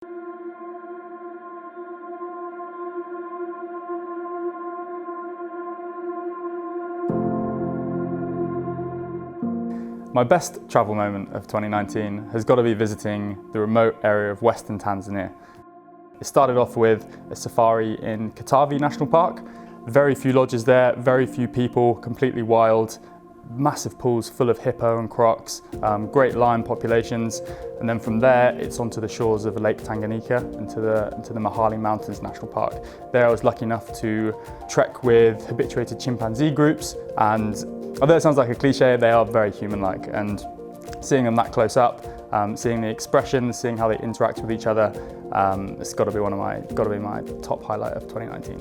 My best travel moment of 2019 has got to be visiting the remote area of Western Tanzania. It started off with a safari in Katavi National Park. Very few lodges there, very few people, completely wild. Massive pools full of hippo and crocs, great lion populations, and then from there it's onto the shores of Lake Tanganyika into the Mahale Mountains National Park. There I was lucky enough to trek with habituated chimpanzee groups, and although it sounds like a cliche, they are very human-like, and seeing them that close up, seeing the expressions, seeing how they interact with each other, it's got to be my top highlight of 2019.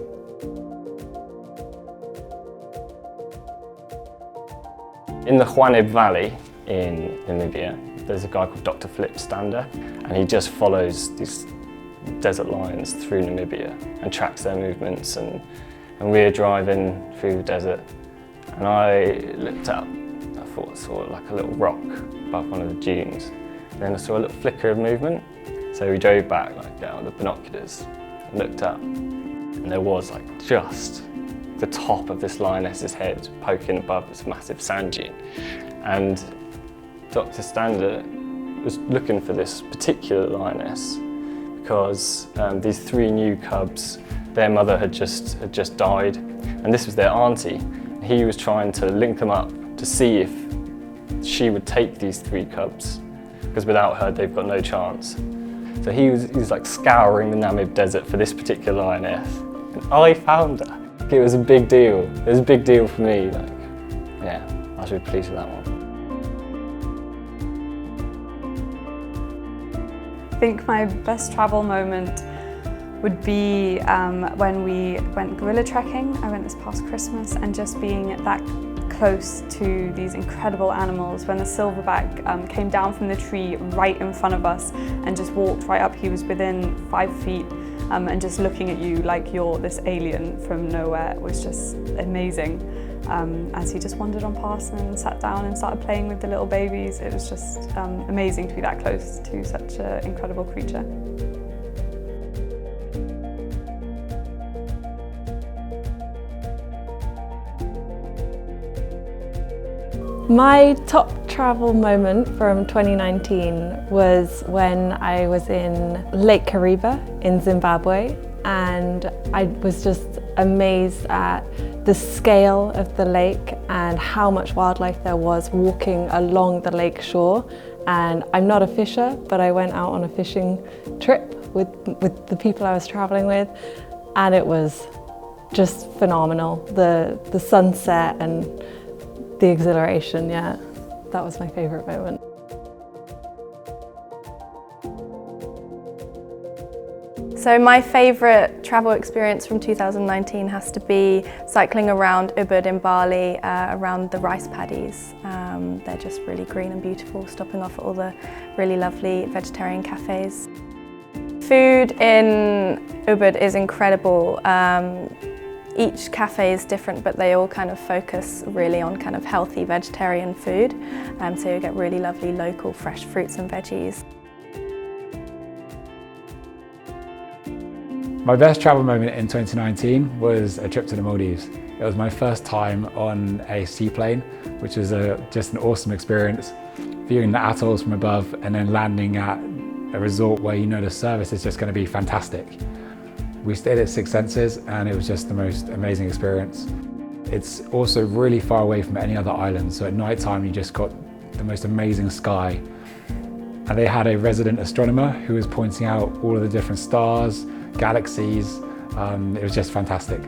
In the Hwaneb Valley in Namibia, there's a guy called Dr. Flip Stander, and he just follows these desert lions through Namibia and tracks their movements. And we were driving through the desert, and I looked up. I thought I saw like a little rock above one of the dunes. And then I saw a little flicker of movement. So we drove back like down with the binoculars and looked up, and there was like just the top of this lioness's head poking above this massive sand dune. And Dr. Stander was looking for this particular lioness because these 3 new cubs, their mother had just died, and this was their auntie. He was trying to link them up to see if she would take these 3 cubs, because without her they've got no chance. So he was like scouring the Namib desert for this particular lioness, and I found her. It was a big deal. It was a big deal for me. Like, yeah, I was really pleased with that one. I think my best travel moment would be when we went gorilla trekking. I went this past Christmas, and just being that close to these incredible animals. When the silverback came down from the tree right in front of us and just walked right up, he was within 5 feet. And just looking at you like you're this alien from nowhere was just amazing. As he just wandered on past and sat down and started playing with the little babies, it was just amazing to be that close to such an incredible creature. My top travel moment from 2019 was when I was in Lake Kariba in Zimbabwe, and I was just amazed at the scale of the lake and how much wildlife there was walking along the lake shore. And I'm not a fisher, but I went out on a fishing trip with the people I was traveling with, and it was just phenomenal. The sunset and the exhilaration, yeah, that was my favourite moment. So my favourite travel experience from 2019 has to be cycling around Ubud in Bali, around the rice paddies. They're just really green and beautiful, stopping off at all the really lovely vegetarian cafes. Food in Ubud is incredible. Each cafe is different, but they all kind of focus really on kind of healthy vegetarian food. So you get really lovely local fresh fruits and veggies. My best travel moment in 2019 was a trip to the Maldives. It was my first time on a seaplane, which was just an awesome experience. Viewing the atolls from above and then landing at a resort where you know the service is just going to be fantastic. We stayed at Six Senses, and it was just the most amazing experience. It's also really far away from any other island, so at night time you just got the most amazing sky. And they had a resident astronomer who was pointing out all of the different stars, galaxies. It was just fantastic.